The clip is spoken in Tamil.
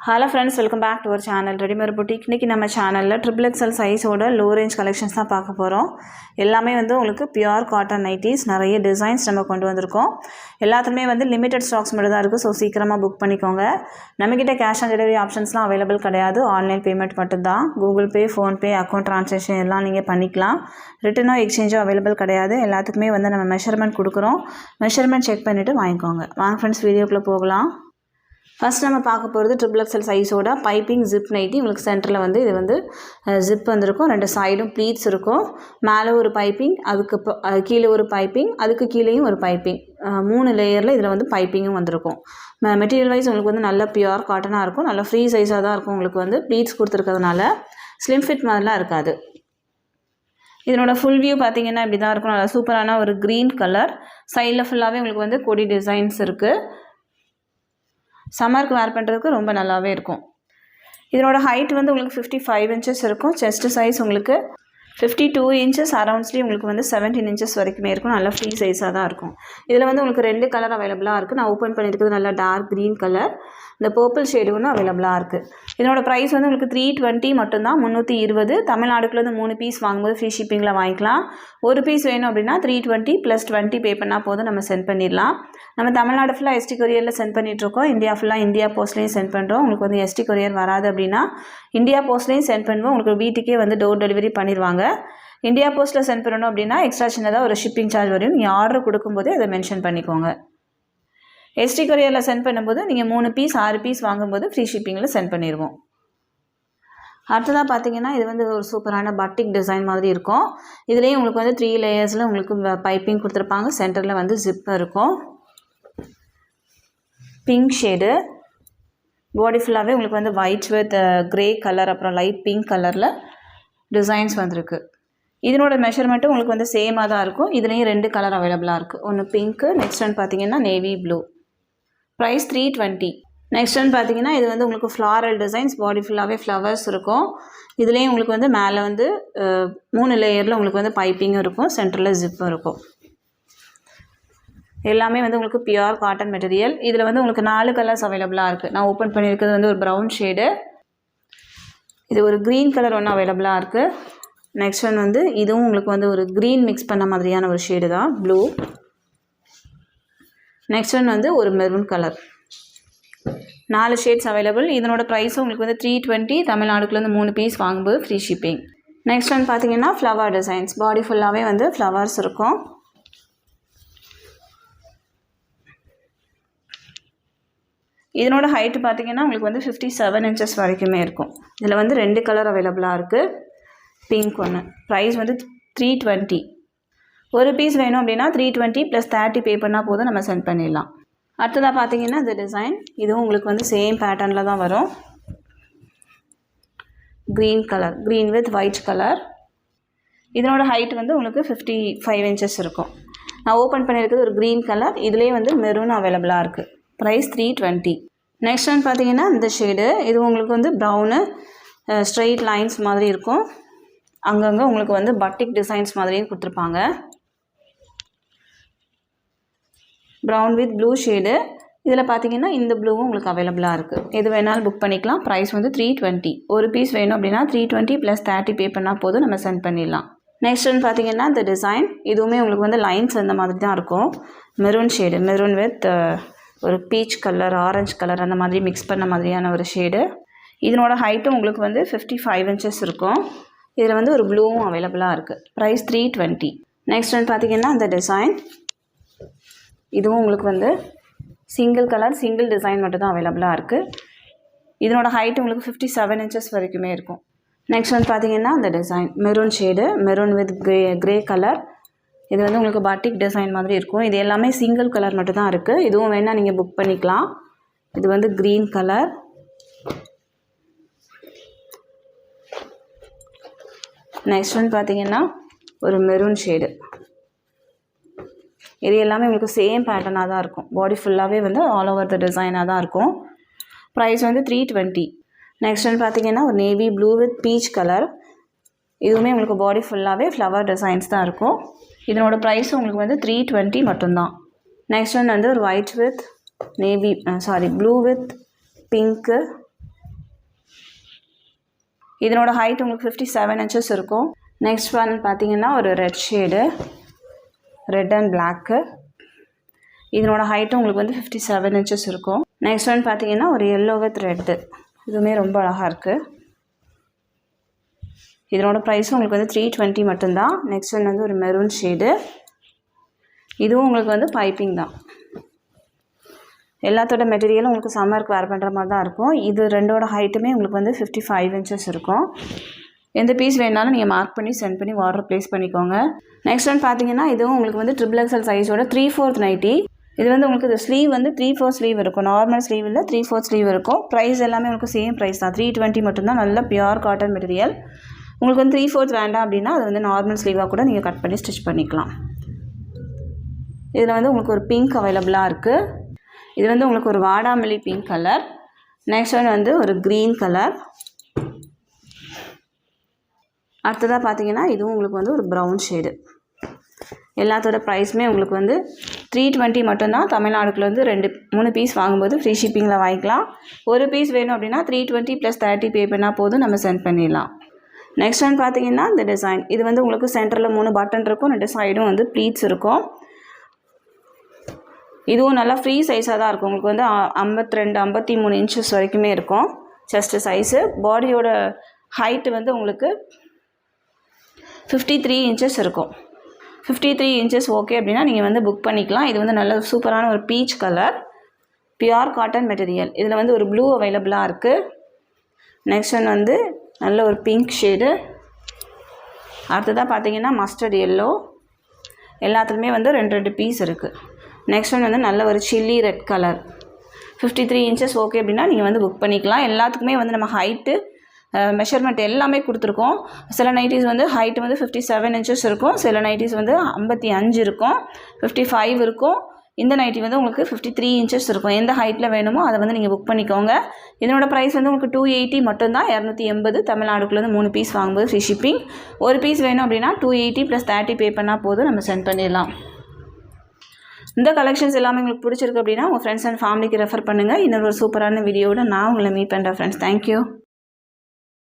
Hello friends, welcome back to our channel Readymade Boutique. இன்னைக்கு நம்ம சேனல்ல XXL சைஸோட லோ ரேஞ்ச் கலெக்ஷன்ஸ் தான் பார்க்க போறோம். எல்லாமே வந்து உங்களுக்கு பியூர் காட்டன் நைட்டிஸ், நிறைய டிசைன்ஸ் நம்ம கொண்டு வந்திருக்கோம். எல்லாத்துலயுமே வந்து லிமிட்டட் ஸ்டாக்ஸ் மட்டும் தான் இருக்கு. சோ சீக்கிரமா புக் பண்ணிக்கோங்க. நம்மகிட்ட கேஷ் ஆன் டெலிவரி ஆப்ஷன்ஸ்லாம் அவேலபிள் கிடையாது. ஆன்லைன் பேமெண்ட் மட்டும் தான். Google Pay, Phone Pay, account transaction எல்லாம் நீங்க பண்ணிக்கலாம். ரிட்டனோ எக்ஸ்சேஞ்சோ அவேலபிள் கிடையாது. எல்லாத்துக்குமே வந்து நம்ம மெஷர்மென்ட் கொடுக்குறோம். மெஷர்மென்ட் செக் பண்ணிட்டு வாங்கிக்கோங்க. வாங்க फ्रेंड्स வீடியோக்குள்ள போகலாம். ஃபர்ஸ்ட் நம்ம பார்க்க போகிறது XXL சைஸோட பைப்பிங் ஜிப் நைட்டி. உங்களுக்கு சென்டரில் வந்து இது வந்து ஜிப் வந்திருக்கும், ரெண்டு சைடும் ப்ளீட்ஸ் இருக்கும், மேலே ஒரு பைப்பிங், அதுக்கு கீழே ஒரு பைப்பிங், அதுக்கு கீழேயும் ஒரு பைப்பிங், 3 லேயரில் இதில் வந்து பைப்பிங்கும் வந்திருக்கும். மெட்டீரியல் வைஸ் உங்களுக்கு வந்து நல்ல பியூர் காட்டனாக இருக்கும், நல்ல ஃப்ரீ சைஸாக தான் இருக்கும். உங்களுக்கு வந்து ப்ளீட்ஸ் கொடுத்துருக்கிறதுனால ஸ்லிம் ஃபிட் மாதிரிலாம் இருக்காது. இதனோட ஃபுல் வியூ பார்த்தீங்கன்னா இப்படி தான் இருக்கும். நல்லா சூப்பரான ஒரு க்ரீன் கலர், சைடில் ஃபுல்லாகவே உங்களுக்கு வந்து கொடி டிசைன்ஸ் இருக்குது. சம்மருக்கு வேர் பண்ணுறதுக்கு ரொம்ப நல்லாவே இருக்கும். இதனோட ஹைட் வந்து உங்களுக்கு 55 இன்ச்சஸ் இருக்கும். செஸ்ட் சைஸ் உங்களுக்கு 52 இன்ச்சஸ், அரௌண்ட்ஸ்லேயும் உங்களுக்கு வந்து 17 இன்ச்சஸ் வரைக்குமே இருக்கும். நல்லா ஃப்ரீ சைஸாக தான் இருக்கும். இதில் வந்து உங்களுக்கு 2 கலர் அவைலபிளாக இருக்குது. நான் ஓப்பன் பண்ணியிருக்கிறது நல்லா டார்க் க்ரீன் கலர், இந்த பர்பிள் ஷேடு ஒன்று அவைலபிளாக இருக்குது. இதனோட ப்ரைஸ் வந்து உங்களுக்கு 320 மட்டும்தான், 320. தமிழ்நாடுக்குள்ளே 3 பீஸ் வாங்கும்போது ஃப்ரீ ஷிப்பிங்கில் வாங்கிக்கலாம். ஒரு பீஸ் வேணும் அப்படின்னா 320 + 20 பே பண்ணால் போதும், நம்ம சென்ட் பண்ணிடலாம். நம்ம தமிழ்நாடு ஃபுல்லாக எஸ்டி கொரியரில் சென்ட் பண்ணிகிட்ருக்கோம். இந்தியா ஃபுல்லாக இந்தியா போஸ்ட்லேயும் சென்ட் பண்ணுறோம். உங்களுக்கு வந்து எஸ்டி கொரியர் வராது அப்படின்னா இந்தியா போஸ்ட்லேயும் சென்ட் பண்ணுவோம். உங்களுக்கு வீட்டுக்கே வந்து டோர் டெலிவரி பண்ணிடுவாங்க. இந்தியா போஸ்ட்டில் சென்ட் பண்ணணும் அப்படின்னா எக்ஸ்ட்ரா சின்னதாக ஒரு ஷிப்பிங் சார்ஜ் வரையும். நீங்கள் ஆர்டர் கொடுக்கும்போதே அதை மென்ஷன் பண்ணிக்கோங்க. எஸ்டி கொரியரில் சென்ட் பண்ணும்போது நீங்கள் 3 பீஸ் 6 பீஸ் வாங்கும்போது ஃப்ரீ ஷிப்பிங்கில் சென்ட் பண்ணிடுவோம். அடுத்ததாக பார்த்தீங்கன்னா இது வந்து ஒரு சூப்பரான பட்டிக் டிசைன் மாதிரி இருக்கும். இதுலேயும் உங்களுக்கு வந்து 3 லேயர்ஸில் உங்களுக்கு பைப்பிங் கொடுத்துருப்பாங்க. சென்டரில் வந்து ஜிப் இருக்கும். பிங்க் ஷேடு, பாடி ஃபுல்லாகவே உங்களுக்கு வந்து ஒயிட் வித் க்ரே கலர், அப்புறம் லைட் பிங்க் கலரில் டிசைன்ஸ் வந்திருக்கு. இதனோட மெஷர்மெண்ட்டு உங்களுக்கு வந்து சேமாக தான் இருக்கும். இதுலேயும் 2 கலர் அவைலபிளாக இருக்குது. ஒன்று பிங்க்கு, நெக்ஸ்ட் ஒன் பார்த்தீங்கன்னா navy blue. Price 320. Next one பார்த்தீங்கன்னா இது வந்து உங்களுக்கு ஃப்ளாரல் டிசைன்ஸ், பாடி ஃபுல்லாகவே ஃப்ளவர்ஸ் இருக்கும். இதுலேயும் உங்களுக்கு வந்து மேலே வந்து 3 லேயரில் உங்களுக்கு வந்து பைப்பிங்கும் இருக்கும், சென்டரில் ஜிப்பும் இருக்கும். எல்லாமே வந்து உங்களுக்கு பியூர் காட்டன் மெட்டீரியல். இதில் வந்து உங்களுக்கு 4 கலர்ஸ் அவைலபிளாக இருக்குது. நான் ஓப்பன் பண்ணியிருக்கிறது வந்து ஒரு ப்ரௌன் ஷேடு, இது ஒரு க்ரீன் கலர் ஒன்று அவைலபிளாக இருக்குது. நெக்ஸ்ட் ஒன் வந்து இதுவும் உங்களுக்கு வந்து ஒரு க்ரீன் மிக்ஸ் பண்ண மாதிரியான ஒரு ஷேடு தான், ப்ளூ. நெக்ஸ்ட் ஒன் வந்து ஒரு மெரூன் கலர். 4 shades available. இதனோட ப்ரைஸும் உங்களுக்கு வந்து 320. தமிழ்நாடுக்குள்ளேருந்து 3 பீஸ் வாங்கும்போது ஃப்ரீ ஷிப்பிங். நெக்ஸ்ட் ஒன் பார்த்தீங்கன்னா ஃப்ளவர் டிசைன்ஸ், பாடி ஃபுல்லாகவே வந்து ஃப்ளவர்ஸ் இருக்கும். இதனோட ஹைட்டு பார்த்தீங்கன்னா உங்களுக்கு வந்து 57 இன்ச்சஸ் வரைக்குமே இருக்கும். இதில் வந்து 2 கலர் அவைலபிளாக இருக்குது, பிங்க் ஒன்று. ப்ரைஸ் வந்து 320. ஒரு பீஸ் வேணும் அப்படின்னா 320 + 30 பே பண்ணால் போதும், நம்ம சென்ட் பண்ணிடலாம். அடுத்ததாக பார்த்தீங்கன்னா இந்த டிசைன், இதுவும் உங்களுக்கு வந்து சேம் பேட்டர்னில் தான் வரும். Green colour, green with white colour. இதனோட ஹைட் வந்து உங்களுக்கு 55 இன்ச்சஸ் இருக்கும். நான் ஓப்பன் பண்ணியிருக்கிறது ஒரு க்ரீன் கலர், இதுலேயே வந்து மெரூன் அவைலபிளாக இருக்குது. ப்ரைஸ் 320. நெக்ஸ்ட் ஒன் பார்த்தீங்கன்னா இந்த ஷேடு, இது உங்களுக்கு வந்து ப்ரௌனு, ஸ்ட்ரெயிட் லைன்ஸ் மாதிரி இருக்கும். அங்கங்கே உங்களுக்கு வந்து பட்டிக் டிசைன்ஸ் மாதிரியும் கொடுத்துருப்பாங்க. Brown with blue shade. இதில் பார்த்தீங்கன்னா இந்த ப்ளூவும் உங்களுக்கு அவைலபிளாக இருக்குது. எது வேணாலும் புக் பண்ணிக்கலாம். ப்ரைஸ் வந்து 320. ஒரு பீஸ் வேணும் அப்படின்னா 320 + 30 பே பண்ணால் போதும், நம்ம சென்ட் பண்ணிடலாம். நெக்ஸ்ட் ஒன்று பார்த்தீங்கன்னா இந்த டிசைன், இதுவுமே உங்களுக்கு வந்து லைன்ஸ் அந்த மாதிரி தான் இருக்கும். மெரூன் ஷேடு, மெரூன் வித் ஒரு பீச் கலர், ஆரஞ்சு கலர் அந்த மாதிரி மிக்ஸ் பண்ண மாதிரியான ஒரு ஷேடு. இதனோட ஹைட்டும் உங்களுக்கு வந்து 55 இன்ச்சஸ் இருக்கும். இதில் வந்து ஒரு ப்ளூவும் அவைலபிளாக இருக்குது. ப்ரைஸ் 320. நெக்ஸ்ட் ஒன்று பார்த்தீங்கன்னா இந்த டிசைன், இதுவும் உங்களுக்கு வந்து சிங்கிள் கலர், சிங்கிள் டிசைன் மட்டும் தான் அவைலபிளாக இருக்குது. இதனோட ஹைட் உங்களுக்கு 57 இன்ச்சஸ் வரைக்குமே இருக்கும். நெக்ஸ்ட் வந்து பார்த்தீங்கன்னா இந்த design, maroon shade, maroon with grey colour. இது வந்து உங்களுக்கு பாட்டிக் டிசைன் மாதிரி இருக்கும். இது எல்லாமே சிங்கிள் கலர் மட்டும் தான் இருக்குது. இதுவும் வேணால் நீங்கள் புக் பண்ணிக்கலாம். இது வந்து க்ரீன் கலர். நெக்ஸ்ட் ஒன் பார்த்தீங்கன்னா ஒரு மெரூன் ஷேடு. இது எல்லாமே உங்களுக்கு சேம் பேட்டர்னாக தான் இருக்கும். பாடி ஃபுல்லாகவே வந்து ஆல் ஓவர் த டிசைனாக தான் இருக்கும். ப்ரைஸ் வந்து 320. நெக்ஸ்ட் ஒன் பார்த்தீங்கன்னா ஒரு navy blue with peach colour. இதுவுமே உங்களுக்கு பாடி ஃபுல்லாகவே ஃப்ளவர் டிசைன்ஸ் தான் இருக்கும். இதனோட ப்ரைஸ் உங்களுக்கு வந்து 320 மட்டும்தான். நெக்ஸ்ட் ஒன் வந்து ஒரு white with navy blue with pink, இதனோட ஹைட் உங்களுக்கு 57 இன்ச்சஸ் இருக்கும். நெக்ஸ்ட் ஒன் பார்த்தீங்கன்னா ஒரு red shade, red and block. இதனோட ஹைட்டும் உங்களுக்கு வந்து 57 இன்ச்சஸ் இருக்கும். நெக்ஸ்ட் ஒன் பார்த்தீங்கன்னா ஒரு எல்லோ வித் ரெட்டு. இதுவுமே ரொம்ப அழகாக இருக்குது. இதனோட ப்ரைஸும் உங்களுக்கு வந்து 320 மட்டும்தான். நெக்ஸ்ட் ஒன் வந்து ஒரு மெரூன் ஷேடு. இதுவும் உங்களுக்கு வந்து பைப்பிங் தான். எல்லாத்தோட மெட்டீரியலும் உங்களுக்கு சம்மருக்கு வேர் பண்ணுற மாதிரி தான் இருக்கும். இது ரெண்டோட ஹைட்டுமே உங்களுக்கு வந்து 55 இன்ச்சஸ் இருக்கும். எந்த பீஸ் வேணாலும் நீங்கள் மார்க் பண்ணி சென்ட் பண்ணி ஆர்டர் ப்ளேஸ் பண்ணிக்கோங்க. நெக்ஸ்ட் ஒன் பார்த்தீங்கன்னா இதுவும் உங்களுக்கு வந்து XXL சைஸோட 3/4 நைட்டி. இது வந்து உங்களுக்கு இந்த ஸ்லீவ் வந்து 3/4 ஸ்லீவ் இருக்கும். நார்மல் ஸ்லீவ் இல்லை, 3/4 ஸ்லீவ் இருக்கும். ப்ரைஸ் எல்லாமே உங்களுக்கு சேம் ப்ரைஸ் தான், 320 மட்டும்தான். நல்ல பியூர் காட்டன் மெட்டீரியல். உங்களுக்கு வந்து 3/4 வேண்டாம் அப்படின்னா அது வந்து நார்மல் ஸ்லீவாக கூட நீங்கள் கட் பண்ணி ஸ்டிச் பண்ணிக்கலாம். இதில் வந்து உங்களுக்கு ஒரு பிங்க் அவைலபிளாக இருக்குது. இது வந்து உங்களுக்கு ஒரு வாடாமல்லி பிங்க் கலர். நெக்ஸ்ட் ஒன் வந்து ஒரு க்ரீன் கலர். அடுத்ததாக பார்த்தீங்கன்னா இதுவும் உங்களுக்கு வந்து ஒரு ப்ரௌன் ஷேடு. எல்லாத்தோட ப்ரைஸுமே உங்களுக்கு வந்து 320 மட்டும்தான். தமிழ்நாடுக்குள்ள வந்து 2-3 பீஸ் வாங்கும்போது ஃப்ரீ ஷிப்பிங்கில் வாங்கிக்கலாம். ஒரு பீஸ் வேணும் அப்படின்னா 320 + 30 பே பண்ணால் போதும், நம்ம சென்ட் பண்ணிடலாம். நெக்ஸ்ட் ஒன் பார்த்தீங்கன்னா இந்த டிசைன். இது வந்து உங்களுக்கு சென்டரில் 3 பட்டன் இருக்கும், 2 சைடும் வந்து ப்ளீட்ஸ் இருக்கும். இதுவும் நல்லா ஃப்ரீ சைஸாக தான் இருக்கும். உங்களுக்கு வந்து 52-53 இன்ச்சஸ் வரைக்குமே இருக்கும் செஸ்ட்டு சைஸு. பாடியோட ஹைட்டு வந்து உங்களுக்கு 53 இன்ச்சஸ் இருக்கும். 53 இன்ச்சஸ் ஓகே அப்படின்னா நீங்கள் வந்து புக் பண்ணிக்கலாம். இது வந்து நல்ல சூப்பரான ஒரு peach colour, pure cotton material. இதில் வந்து ஒரு ப்ளூ அவைலபிளாக இருக்குது. நெக்ஸ்ட் ஒன் வந்து நல்ல ஒரு பிங்க் ஷேடு. அடுத்ததாக பார்த்தீங்கன்னா மஸ்டர்ட் எல்லோ. எல்லாத்துலேயுமே வந்து 2 பீஸ் இருக்குது. நெக்ஸ்ட் ஒன் வந்து நல்ல ஒரு chilli red colour. 53 inches okay அப்படின்னா நீங்கள் வந்து புக் பண்ணிக்கலாம். எல்லாத்துக்குமே வந்து நம்ம ஹைட்டு மெஷர்மெண்ட் எல்லாமே கொடுத்துருக்கோம். சில நைட்டிஸ் வந்து ஹைட்டு வந்து 57 இன்ச்சஸ் இருக்கும், சில நைட்டிஸ் வந்து 55 இருக்கும், 55 இருக்கும். இந்த நைட்டி வந்து உங்களுக்கு 53 இன்ச்சஸ் இருக்கும். எந்த ஹைட்டில் வேணுமோ அதை வந்து நீங்கள் புக் பண்ணிக்கோங்க. இதனோட ப்ரைஸ் வந்து உங்களுக்கு 280 மட்டும்தான், 280. தமிழ்நாடுக்குள்ளேருந்து 3 பீஸ் வாங்கும்போது ஃப்ரீ ஷிப்பிங். ஒரு பீஸ் வேணும் அப்படின்னா 280 + 30 பே பண்ணால் போதும், நம்ம சென்ட் பண்ணிடலாம். இந்த கலெக்ஷன்ஸ் எல்லாமே உங்களுக்கு பிடிச்சிருக்கு அப்படின்னா உங்கள் ஃப்ரெண்ட்ஸ் அண்ட் ஃபேமிலிக்கு ரெஃபர் பண்ணுங்கள். இன்னொரு சூப்பரான வீடியோவோட நான் உங்களை மீட் பண்ணுறேன் ஃப்ரெண்ட்ஸ். தேங்க்யூ.